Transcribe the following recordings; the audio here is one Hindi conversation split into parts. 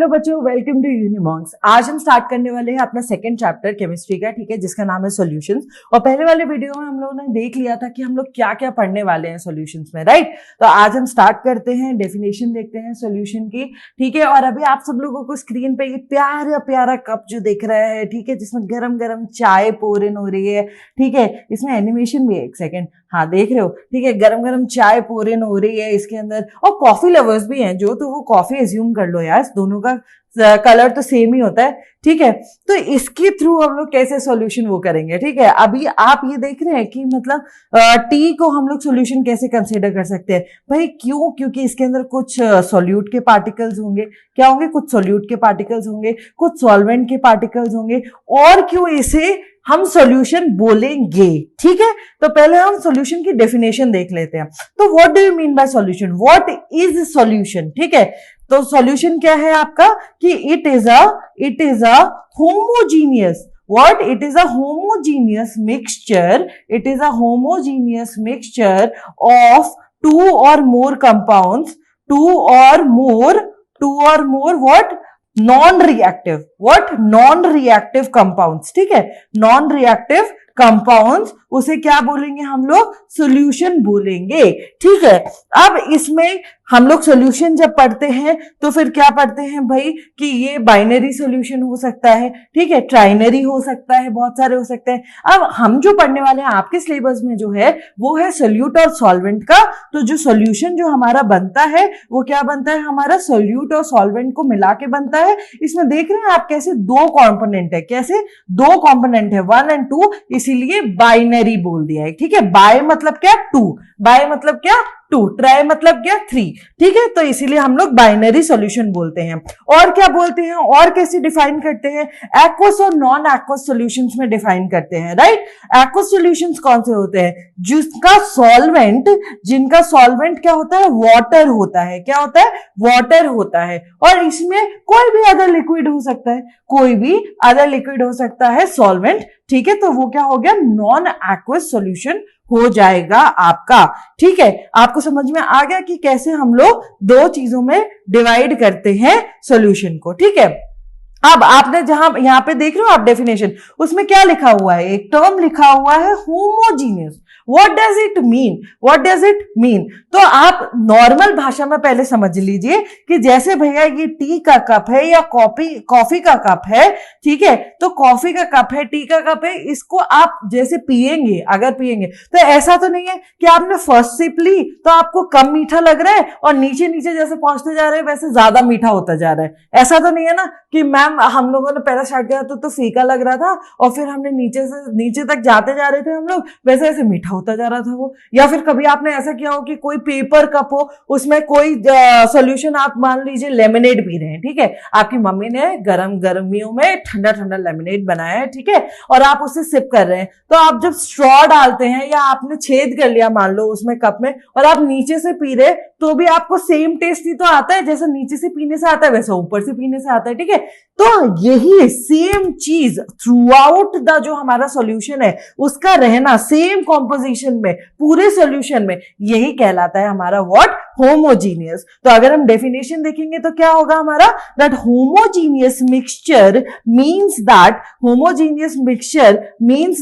हेलो बच्चों, वेलकम टू यूनिमॉन्क्स। आज हम स्टार्ट करने वाले हैं अपना सेकंड चैप्टर केमिस्ट्री का, ठीक है, जिसका नाम है सॉल्यूशंस। और पहले वाले वीडियो में हम लोगों ने देख लिया था कि हम लोग क्या क्या पढ़ने वाले हैं सॉल्यूशंस में, राइट। तो आज हम स्टार्ट करते हैं, डेफिनेशन देखते हैं सॉल्यूशन की, ठीक है। और अभी आप सब लोगों को स्क्रीन पे ये प्यारा प्यारा कप जो दिख रहा है, ठीक है, जिसमें गरम गरम चाय पोर इन हो रही है, ठीक है। इसमें एनिमेशन भी है, एक सेकेंड, हाँ देख रहे हो, ठीक है, गरम गरम चाय पोर इन हो रही है इसके अंदर। और कॉफी लवर्स भी हैं जो, तो वो कॉफी एज्यूम कर लो यार, दोनों का कलर तो सेम ही होता है, ठीक है। तो इसके थ्रू हम लोग कैसे सॉल्यूशन वो करेंगे, ठीक है। अभी आप ये देख रहे हैं कि मतलब टी को हम लोग सॉल्यूशन कैसे कंसीडर कर सकते हैं भाई, क्यों? क्योंकि इसके अंदर कुछ सॉल्यूट के पार्टिकल्स होंगे, क्या होंगे? कुछ सॉल्यूट के पार्टिकल्स होंगे, कुछ सॉल्वेंट के पार्टिकल्स होंगे, और क्यों इसे हम सॉल्यूशन बोलेंगे, ठीक है। तो पहले हम सॉल्यूशन की डेफिनेशन देख लेते हैं। तो what do you mean by solution, what is solution, ठीक है। तो सॉल्यूशन क्या है आपका कि it is a homogeneous, what it is a homogeneous mixture, it is a homogeneous mixture of two or more compounds, two or more what non-reactive compounds, ठीक है। non-reactive कंपाउंड्स, उसे क्या बोलेंगे हम लोग? सॉल्यूशन बोलेंगे, ठीक है। अब इसमें हम लोग सॉल्यूशन जब पढ़ते हैं तो फिर क्या पढ़ते हैं भाई कि ये बाइनरी सॉल्यूशन हो सकता है, ठीक है, ट्राइनरी हो सकता है, बहुत सारे हो सकते हैं। अब हम जो पढ़ने वाले हैं आपके सिलेबस में जो है वो है सोल्यूट और सॉल्वेंट का। तो जो सॉल्यूशन जो हमारा बनता है वो क्या बनता है? हमारा सोल्यूट और सॉल्वेंट को मिला के बनता है। इसमें देख रहे हैं आप कैसे दो कॉम्पोनेंट है, कैसे दो कॉम्पोनेंट है, 1 और 2, इसीलिए बाइनरी बोल दिया है, ठीक है। बाय मतलब क्या? 2, बाय मतलब क्या? 2, ट्राई मतलब क्या? 3, ठीक है। तो इसीलिए हम लोग बाइनरी सॉल्यूशन बोलते हैं। और क्या बोलते हैं, और कैसे डिफाइन करते हैं? एक्वस और नॉन एक्वस सॉल्यूशंस में डिफाइन करते हैं, राइट। एक्वस सॉल्यूशंस कौन से होते हैं? जिनका सॉल्वेंट क्या होता है? वाटर होता है। क्या होता है? वाटर होता है। और इसमें कोई भी अदर लिक्विड हो सकता है, कोई भी अदर लिक्विड हो सकता है सॉल्वेंट, ठीक है। तो वो क्या हो गया? नॉन एक्वस सॉल्यूशन हो जाएगा आपका, ठीक है। आपको समझ में आ गया कि कैसे हम लोग दो चीजों में डिवाइड करते हैं सॉल्यूशन को, ठीक है। अब आपने जहां यहां पे देख रहे हो आप डेफिनेशन, उसमें क्या लिखा हुआ है? एक टर्म लिखा हुआ है homogeneous. What does it mean? What does it mean? तो आप नॉर्मल भाषा में पहले समझ लीजिए कि जैसे भैया ये टी का कप है या कॉफी का कप है, ठीक है। तो कॉफी का कप है, टी का कप है, इसको आप जैसे पिएंगे, अगर पिएंगे तो ऐसा तो नहीं है कि आपने फर्स्ट सिप ली तो आपको कम मीठा लग रहा है और नीचे नीचे जैसे पहुंचते जा रहे हैं वैसे ज्यादा मीठा होता जा रहा है। ऐसा तो नहीं है ना कि मैम हम लोगों ने पहला स्टार्ट किया तो फीका लग रहा था और फिर हमने नीचे से नीचे तक जाते जा रहे थे हम लोग, वैसे ऐसे मीठा होता जा रहा था वो। या फिर कभी आपने ऐसा किया हो कि कोई पेपर कप हो, उसमें कोई सॉल्यूशन, आप मान लीजिए लेमनेड पी रहे हैं, ठीक है। आपकी मम्मी ने गर्मियों में ठंडा ठंडा लेमनेड बनाया है, ठीक है, और आप उसे सिप कर रहे हैं। तो आप जब स्ट्रॉ डालते हैं या आपने छेद कर लिया मान लो उसमें कप में, और आप नीचे से पी रहे, तो भी आपको सेम टेस्ट ही तो आता है, जैसा नीचे से पीने से आता है वैसा ऊपर से पीने से आता है, ठीक है। तो यही सेम चीज थ्रू आउट द जो हमारा सॉल्यूशन है उसका रहना सेम कॉम्पोजिशन में पूरे सॉल्यूशन में, यही कहलाता है हमारा व्हाट? होमोजीनियस। तो अगर हम डेफिनेशन देखेंगे तो क्या होगा हमारा? That homogeneous mixture means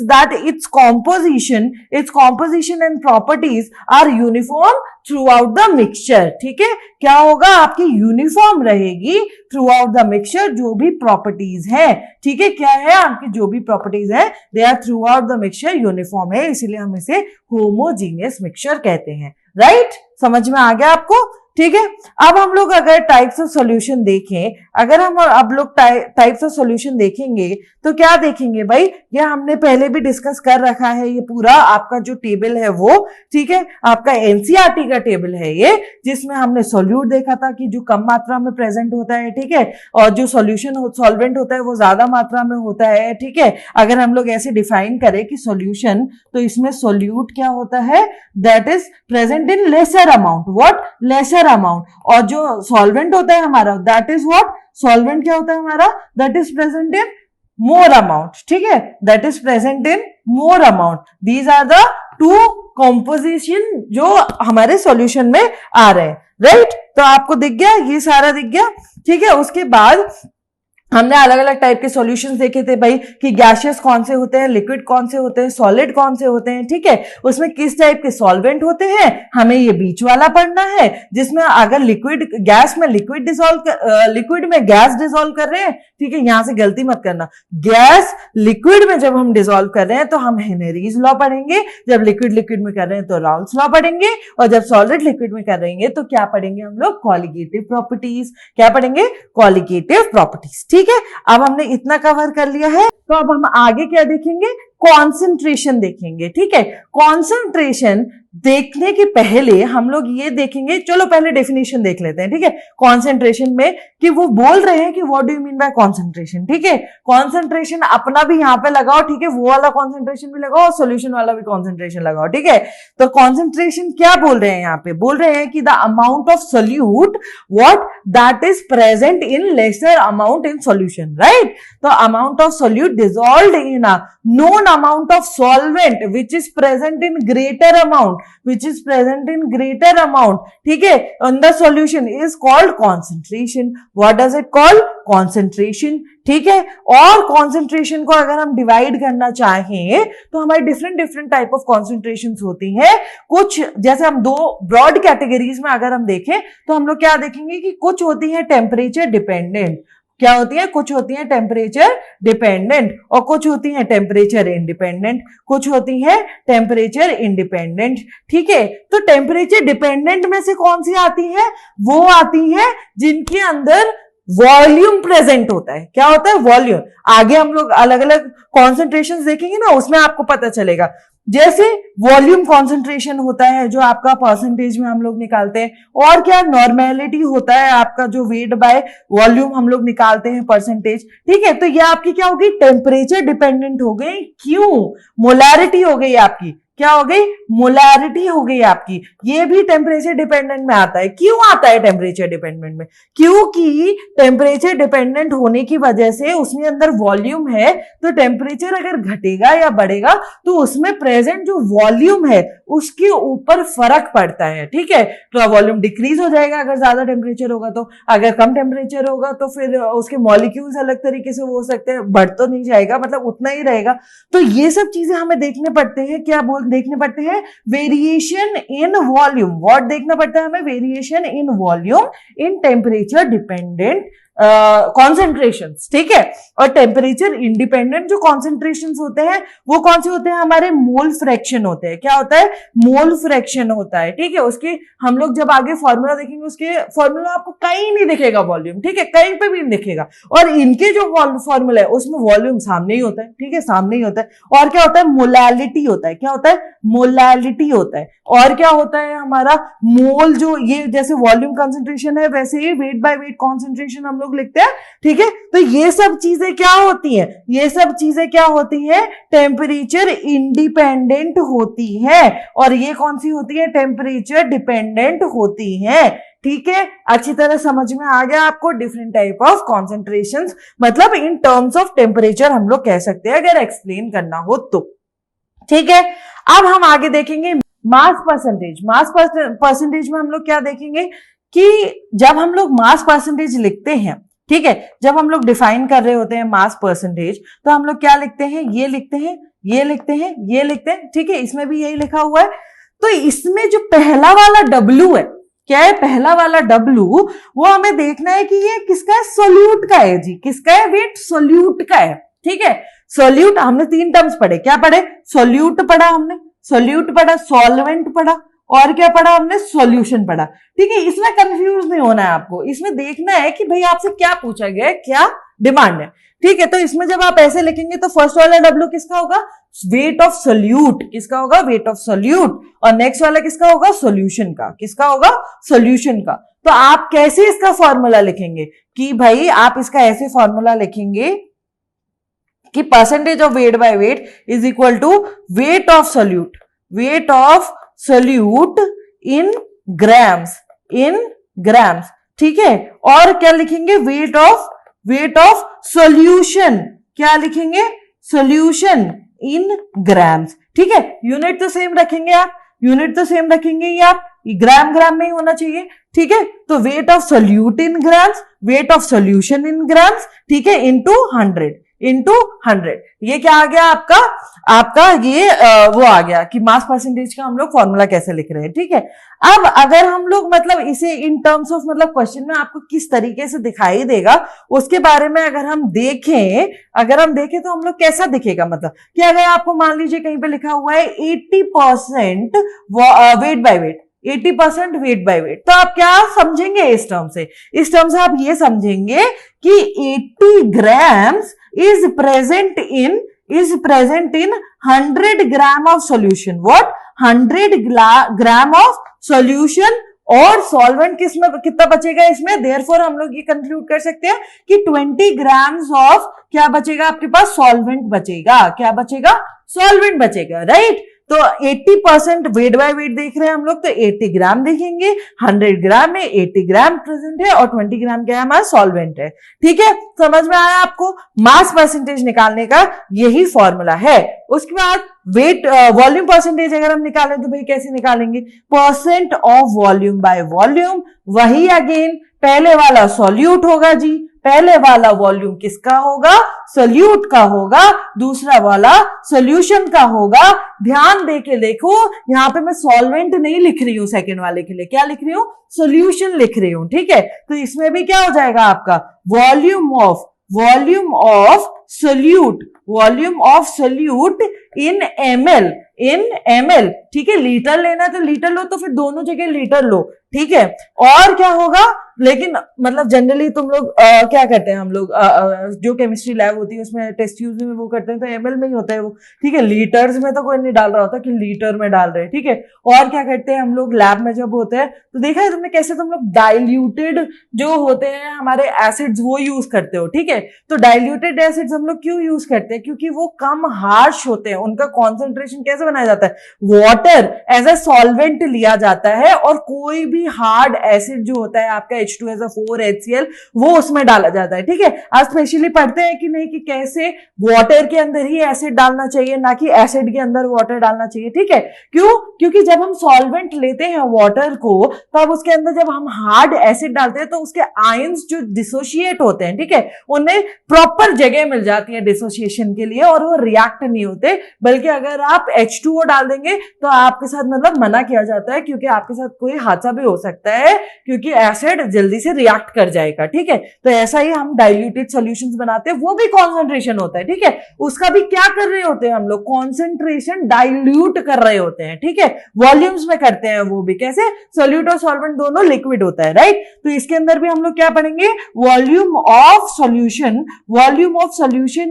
that its composition and properties are uniform throughout the mixture, ठीक है। क्या होगा? आपकी यूनिफॉर्म रहेगी थ्रू आउट द मिक्सचर, जो भी प्रॉपर्टीज है, ठीक है। क्या है? आपकी जो भी प्रॉपर्टीज है they are throughout the mixture uniform है, इसीलिए हम इसे होमोजीनियस मिक्सचर कहते हैं, राइट। समझ में आ गया आपको? ठीक है। अब हम लोग अगर टाइप्स ऑफ सॉल्यूशन देखें, अगर हम अब लोग टाइप्स ऑफ सॉल्यूशन देखेंगे तो क्या देखेंगे भाई? ये हमने पहले भी डिस्कस कर रखा है, ये पूरा आपका जो टेबल है वो, ठीक है, आपका एनसीईआरटी का टेबल है ये, जिसमें हमने सॉल्यूट देखा था कि जो कम मात्रा में प्रेजेंट होता है, ठीक है, और जो सॉल्वेंट होता है वो ज्यादा मात्रा में होता है, ठीक है। अगर हम लोग ऐसे डिफाइन करें कि सॉल्यूशन, तो इसमें सॉल्यूट क्या होता है? That is present in lesser amount, what? Lesser amount. और जो सॉल्वेंट होता है हमारा, दैट इज व्हाट? सॉल्वेंट क्या होता है हमारा? That is present in more amount, ठीक है, that is present in more amount. These are the two composition जो हमारे सॉल्यूशन में आ रहे हैं, राइट। तो आपको दिख गया, ये सारा दिख गया, ठीक है। उसके बाद हमने अलग अलग टाइप के सॉल्यूशंस देखे थे भाई, कि गैसियस कौन से होते हैं, लिक्विड कौन से होते हैं, सॉलिड कौन से होते हैं, ठीक है। उसमें किस टाइप के सॉल्वेंट होते हैं, हमें ये बीच वाला पढ़ना है, जिसमें अगर लिक्विड गैस में लिक्विड में गैस डिसॉल्व कर रहे हैं, ठीक है, यहां से गलती मत करना, गैस लिक्विड में जब हम डिसॉल्व कर रहे हैं तो हम हेनरीज लॉ पढ़ेंगे, जब लिक्विड लिक्विड में कर रहे हैं तो राउल्स लॉ पढ़ेंगे, और जब सॉलिड लिक्विड में कर रहे हैं तो क्या पढ़ेंगे हम लोग, कॉलिगेटिव प्रॉपर्टीज। क्या पढ़ेंगे, कॉलिगेटिव प्रॉपर्टीज, ठीक है। अब हमने इतना कवर कर लिया है, तो अब हम आगे क्या देखेंगे, कॉन्सेंट्रेशन देखेंगे, ठीक है। कॉन्सेंट्रेशन देखने के पहले हम लोग ये देखेंगे, चलो पहले डेफिनेशन देख लेते हैं, ठीक है, कॉन्सेंट्रेशन में, कि वो बोल रहे हैं कि what do you mean by concentration, ठीक है। कॉन्सेंट्रेशन अपना भी यहां पे लगाओ, ठीक है, वो वाला कॉन्सेंट्रेशन भी लगाओ और सॉल्यूशन वाला भी कॉन्सेंट्रेशन लगाओ, ठीक है। तो कॉन्सेंट्रेशन क्या बोल रहे हैं, यहाँ पे बोल रहे हैं कि the amount of solute what that is present in lesser amount in solution, right. तो amount of solute dissolved in a known amount of solvent which is present in greater amount, ठीक है, in the solution is called concentration. What does it call? Concentration, ठीक है। और concentration को अगर हम डिवाइड करना चाहें तो हमारी डिफरेंट टाइप ऑफ कॉन्सेंट्रेशंस होती है। कुछ जैसे हम दो ब्रॉड कैटेगरीज में अगर हम देखें तो हम लोग क्या देखेंगे कि कुछ होती है टेम्परेचर डिपेंडेंट, क्या होती है, कुछ होती है टेम्परेचर डिपेंडेंट, और कुछ होती है टेम्परेचर इंडिपेंडेंट, कुछ होती है टेम्परेचर इंडिपेंडेंट, ठीक है। तो टेम्परेचर डिपेंडेंट में से कौन सी आती है, वो आती है जिनके अंदर वॉल्यूम प्रेजेंट होता है। क्या होता है, वॉल्यूम। आगे हम लोग अलग अलग कॉन्सेंट्रेशन देखेंगे ना, उसमें आपको पता चलेगा। जैसे वॉल्यूम कॉन्सेंट्रेशन होता है जो आपका परसेंटेज में हम लोग निकालते हैं, और क्या नॉर्मेलिटी होता है आपका जो वेट बाय वॉल्यूम हम लोग निकालते हैं परसेंटेज, ठीक है। तो ये आपकी क्या होगी, टेम्परेचर डिपेंडेंट हो गई। क्यों, मोलैरिटी हो गई आपकी, क्या हो गई, मोलैरिटी हो गई आपकी। ये भी टेम्परेचर डिपेंडेंट में आता है। क्यों आता है टेम्परेचर डिपेंडेंट में, क्योंकि टेम्परेचर डिपेंडेंट होने की वजह से उसमें अंदर वॉल्यूम है, तो टेम्परेचर अगर घटेगा या बढ़ेगा तो उसमें प्रेजेंट जो वॉल्यूम है उसके ऊपर फर्क पड़ता है, ठीक है। तो वॉल्यूम डिक्रीज हो जाएगा अगर ज्यादा टेम्परेचर होगा तो, अगर कम टेम्परेचर होगा तो फिर उसके मॉलिक्यूल्स अलग तरीके से हो सकते हैं, बढ़ तो नहीं जाएगा, मतलब उतना ही रहेगा। तो ये सब चीजें हमें देखने पड़ते हैं, क्या देखने पड़ते हैं, वेरिएशन इन वॉल्यूम। व्हाट देखना पड़ता है हमें, variation in volume in temperature dependent concentrations, ठीक है। और टेम्परेचर इंडिपेंडेंट जो कॉन्सेंट्रेशंस होते हैं वो कौन से होते हैं, हमारे मोल फ्रैक्शन होते हैं। क्या होता है, मोल फ्रैक्शन होता है, ठीक है। उसके हम लोग जब आगे फॉर्मूला देखेंगे, उसके फॉर्मूला आपको कहीं नहीं दिखेगा वॉल्यूम, ठीक है, कहीं पे भी नहीं दिखेगा। और इनके जो फॉर्मूला है उसमें वॉल्यूम सामने ही होता है, ठीक है, सामने ही होता है। और क्या होता है, मोलैलिटी होता है। क्या होता है, मोलैलिटी होता है। और क्या होता है हमारा मोल, जो ये जैसे वॉल्यूम कंसंट्रेशन है वैसे ही वेट बाय वेट कॉन्सेंट्रेशन हम लोग लिखते हैं, ठीक है। तो ये सब चीजें क्या होती हैं, ये सब चीजें क्या होती हैं, टेम्परेचर इंडिपेंडेंट होती है। और ये कौन सी होती है, टेम्परेचर डिपेंडेंट होती है, ठीक है। अच्छी तरह समझ में आ गया आपको, डिफरेंट टाइप ऑफ कॉन्सेंट्रेशंस, मतलब इन टर्म्स ऑफ टेम्परेचर हम लोग कह सकते हैं अगर एक्सप्लेन करना हो तो, ठीक है। अब हम आगे देखेंगे मास परसेंटेज। मास परसेंटेज में हम लोग क्या देखेंगे कि जब हम लोग मास परसेंटेज लिखते हैं, ठीक है, जब हम लोग डिफाइन कर रहे होते हैं मास परसेंटेज, तो हम लोग क्या लिखते हैं, ये लिखते हैं, ये लिखते हैं, ये लिखते हैं, ठीक है। इसमें भी यही लिखा हुआ है। तो इसमें जो पहला वाला W है, क्या है, पहला वाला W, वो हमें देखना है कि ये किसका है, सोल्यूट का है जी। किसका है, वेट सोल्यूट का है, ठीक है। सोल्यूट, हमने तीन टर्म्स पढ़े, क्या पढ़े, सोल्यूट पढ़ा हमने, सोल्यूट पढ़ा, सॉल्वेंट पढ़ा, और क्या पढ़ा हमने, सॉल्यूशन पढ़ा, ठीक है। इसमें कंफ्यूज नहीं होना है आपको, इसमें देखना है कि भाई आपसे क्या पूछा गया है, क्या डिमांड है, ठीक है। तो इसमें जब आप ऐसे लिखेंगे तो फर्स्ट वाला W किसका होगा, वेट ऑफ सोल्यूट, किसका होगा, वेट ऑफ सोल्यूट। और नेक्स्ट वाला किसका होगा, सोल्यूशन का, किसका होगा, सोल्यूशन का। तो आप कैसे इसका फॉर्मूला लिखेंगे कि भाई आप इसका ऐसे फॉर्मूला लिखेंगे कि percentage of weight by weight is equal to weight of solute, weight of solute in grams, in grams, ठीक है। और क्या लिखेंगे, वेट ऑफ सॉल्यूशन, क्या लिखेंगे, सॉल्यूशन इन ग्राम्स, ठीक है। यूनिट तो सेम रखेंगे आप, यूनिट तो सेम रखेंगे ही आप, ग्राम ग्राम में ही होना चाहिए, ठीक है, तो wait of solute in grams, weight of solution in grams, ठीक है, इंटू 100 ये क्या आ गया आपका, ये वो आ गया कि मास परसेंटेज का हम लोग फॉर्मूला कैसे लिख रहे हैं, ठीक है। अब अगर हम लोग मतलब इसे इन टर्म्स ऑफ मतलब क्वेश्चन में आपको किस तरीके से दिखाई देगा उसके बारे में अगर हम देखें तो हम लोग कैसा दिखेगा, मतलब कि अगर आपको मान लीजिए कहीं पे लिखा हुआ है 80% wait by wait, 80% wait by wait, तो आप क्या समझेंगे इस टर्म से? इस टर्म से आप ये समझेंगे कि 80 grams is present in 100 gram of solution. What? 100 gram of solution और सॉल्वेंट किसमें कितना बचेगा इसमें? therefore हम लोग ये कंक्लूड कर सकते हैं कि 20 grams of क्या बचेगा आपके पास? सॉल्वेंट बचेगा। क्या बचेगा? सॉल्वेंट बचेगा, राइट। तो 80% वेट बाय वेट देख रहे हैं हम लोग, तो 80 ग्राम देखेंगे, 100 ग्राम में 80 ग्राम प्रेजेंट है और 20 ग्राम क्या है हमारा? सॉल्वेंट है, ठीक है। समझ में आया आपको? मास परसेंटेज निकालने का यही फॉर्मूला है। उसके बाद वेट वॉल्यूम परसेंटेज अगर हम निकालें तो भाई कैसे निकालेंगे? Percent of volume by volume, वही अगेन पहले वाला सॉल्यूट होगा जी, पहले वाला वॉल्यूम किसका होगा? सोल्यूट का होगा, दूसरा वाला सोल्यूशन का होगा। ध्यान दे के देखो, यहां पे मैं सॉल्वेंट नहीं लिख रही हूं सेकंड वाले के लिए, क्या लिख रही हूं? सोल्यूशन लिख रही हूं, ठीक है। तो इसमें भी क्या हो जाएगा आपका? Volume of solute in ml, ठीक है। लीटर लेना है तो लीटर लो, तो फिर दोनों जगह लीटर लो, ठीक है। और क्या होगा, लेकिन मतलब जनरली तुम लोग क्या करते हैं, हम लोग जो केमिस्ट्री लैब होती है उसमें टेस्ट ट्यूब में वो करते हैं तो ml में ही होता है वो, ठीक है। लीटर्स में तो कोई नहीं डाल रहा होता कि लीटर में डाल रहे हैं, ठीक है। और क्या करते हैं हम लोग लैब में जब होते हैं तो देखा है तुमने कैसे तुम लोग डाइल्यूटेड जो होते हैं हमारे एसिड्स वो यूज करते हो, ठीक है। तो डाइल्यूटेड एसिड्स हम लोग क्यों यूज करते हैं? क्योंकि वो कम हार्श होते हैं, उनका कॉन्सेंट्रेशन कैसे बनाया जाता है? वाटर एज ए सॉल्वेंट लिया जाता है और कोई भी हार्ड एसिड जो होता है आपका H2SO4 HCl वो उसमें डाला जाता है, ठीक है। आज स्पेशली पढ़ते हैं कि नहीं कि कैसे वाटर के अंदर ही एसिड डालना चाहिए, ना कि एसिड के अंदर वाटर डालना चाहिए, ठीक है। क्यों? क्योंकि जब हम सॉल्वेंट लेते हैं वाटर को तब उसके अंदर जब हम हार्ड एसिड डालते हैं तो उसके आयंस जो डिसोशिएट होते हैं, ठीक है, उन्हें प्रॉपर जगह मिल जाती है डिसोसिएशन के लिए और वो रिएक्ट नहीं होते। बल्कि अगर आप H2O डाल देंगे तो आपके साथ मतलब मना किया जाता है, क्योंकि आपके साथ कोई हादसा भी हो सकता है, क्योंकि एसिड जल्दी से रिएक्ट कर जाएगा, ठीक है। तो ऐसा ही हम डाइल्यूटेड सॉल्यूशंस बनाते हैं, वो भी कॉन्सेंट्रेशन होता है, ठीक है। उसका भी क्या कर रहे होते हैं हम लोग? कॉन्सेंट्रेशन डाइल्यूट कर रहे होते हैं, ठीक है। वॉल्यूम्स में करते हैं वो भी, कैसे? सॉल्यूट और सॉल्वेंट दोनों लिक्विड होता है, राइट। तो इसके अंदर भी हम लोग क्या पढ़ेंगे? Volume of solution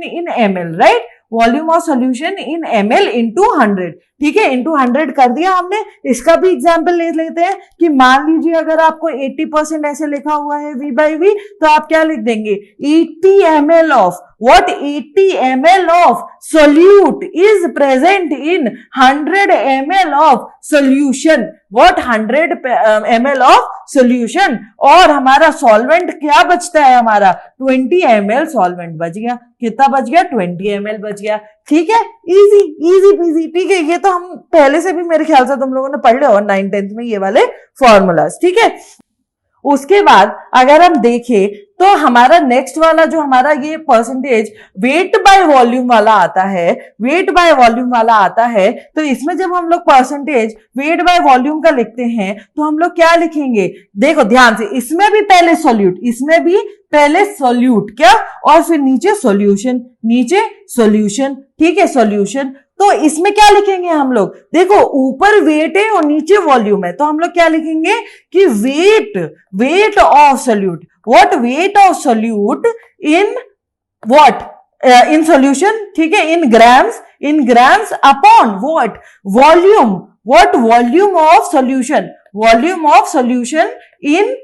in ml, right. Volume of solution in ml into 100, ठीक है, इंटू 100 कर दिया हमने। इसका भी एग्जाम्पल ले लेते हैं कि मान लीजिए अगर आपको 80% ऐसे लिखा हुआ है V by V, तो आप क्या लिख देंगे? 80 ml of what? 80 ml of solute is present in 100 ml of solution. What? 100 ml of solution. और हमारा सॉल्वेंट क्या बचता है? हमारा 20 ml सॉल्वेंट बच गया। कितना बच गया? 20 ml बच गया, ठीक है। इजी पीजी, ठीक है। ये तो हम पहले से भी मेरे ख्याल से तुम लोगों ने पढ़ लिया और 9th-10th में ये वाले फॉर्मूलाज, ठीक है। उसके बाद अगर हम देखें तो हमारा नेक्स्ट वाला जो हमारा ये परसेंटेज वेट बाय वॉल्यूम वाला आता है, तो इसमें जब हम लोग परसेंटेज वेट बाय वॉल्यूम का लिखते हैं तो हम लोग क्या लिखेंगे? देखो ध्यान से, इसमें भी पहले सॉल्यूट क्या, और फिर नीचे सॉल्यूशन, ठीक है, सॉल्यूशन। तो इसमें क्या लिखेंगे हम लोग? देखो ऊपर वेट है और नीचे वॉल्यूम है, तो हम लोग क्या लिखेंगे कि wait of solute, what? Wait of solute in what? In solution, ठीक है, in grams upon what? Volume, what? Volume of solution in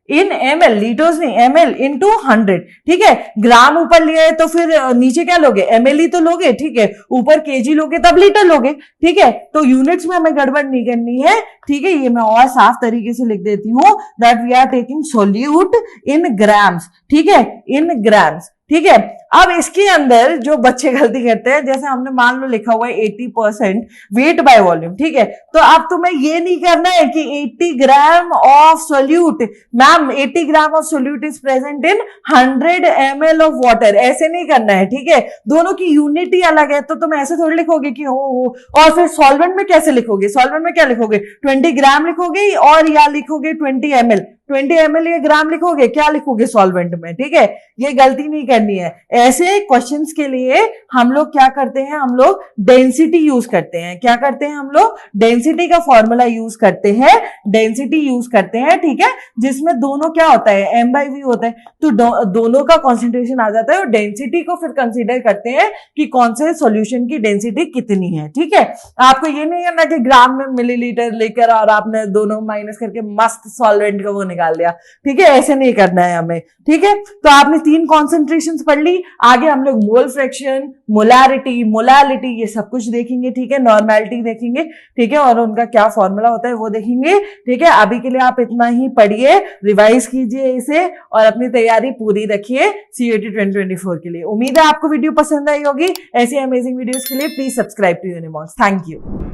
ml, litres नहीं, ml इंटू 100, ठीक है। ग्राम ऊपर लिया है तो फिर नीचे क्या लोगे? ml ही तो लोगे, ठीक है। ऊपर kg लोगे तब लीटर लोगे, ठीक है। तो यूनिट्स में हमें गड़बड़ नहीं करनी है, ठीक है। ये मैं और साफ तरीके से लिख देती हूं that we are taking solute in grams, ठीक है, इन ग्राम्स, ठीक है। अब इसके अंदर जो बच्चे गलती करते हैं, जैसे हमने मान लो लिखा हुआ है 80% वेट बाय वॉल्यूम, ठीक है, तो अब तुम्हें ये नहीं करना है कि 80 gram of solute, ma'am 80 gram of solute is present in 100 ml of water, ऐसे नहीं करना है, ठीक है। दोनों की यूनिट ही अलग है, तो तुम ऐसे थोड़ी लिखोगे कि हो। और फिर सॉल्वेंट में कैसे लिखोगे, सॉल्वेंट में क्या लिखोगे, 20 ग्राम लिखोगे और या लिखोगे 20 ml, 20 ml या ग्राम लिखोगे, क्या लिखोगे सॉल्वेंट में, ठीक है। ये गलती नहीं करनी है। ऐसे क्वेश्चंस के लिए हम लोग क्या करते हैं, हम लोग डेंसिटी यूज करते हैं। क्या करते हैं हम लोग, डेंसिटी का फॉर्मूला यूज करते हैं, डेंसिटी यूज करते हैं, ठीक है, जिसमें दोनों क्या होता है, m/v होता है, तो दोनों का कॉन्सेंट्रेशन आ जाता है और डेंसिटी को फिर कंसीडर करते हैं कि कौन से सॉल्यूशन की डेंसिटी कितनी है, ठीक है। आपको ये नहीं करना कि ग्राम में मिलीलीटर लेकर और आपने दोनों माइनस करके मस्त सॉल्वेंट का वो निकाल दिया, ठीक है, ऐसे नहीं करना है हमें, ठीक है। तो आपने 3 कॉन्सेंट्रेशंस पढ़ ली, आगे हम लोग मोल फ्रैक्शन, मोलारिटी, मोलालिटी ये सब कुछ देखेंगे, ठीक है, नॉर्मेलिटी देखेंगे, ठीक है, और उनका क्या फॉर्मूला होता है वो देखेंगे, ठीक है। अभी के लिए आप इतना ही पढ़िए, रिवाइज कीजिए इसे और अपनी तैयारी पूरी रखिए CUET 2024 के लिए। उम्मीद है आपको वीडियो पसंद आई होगी। ऐसी अमेजिंग वीडियोस के लिए please subscribe to Unimox. Thank you.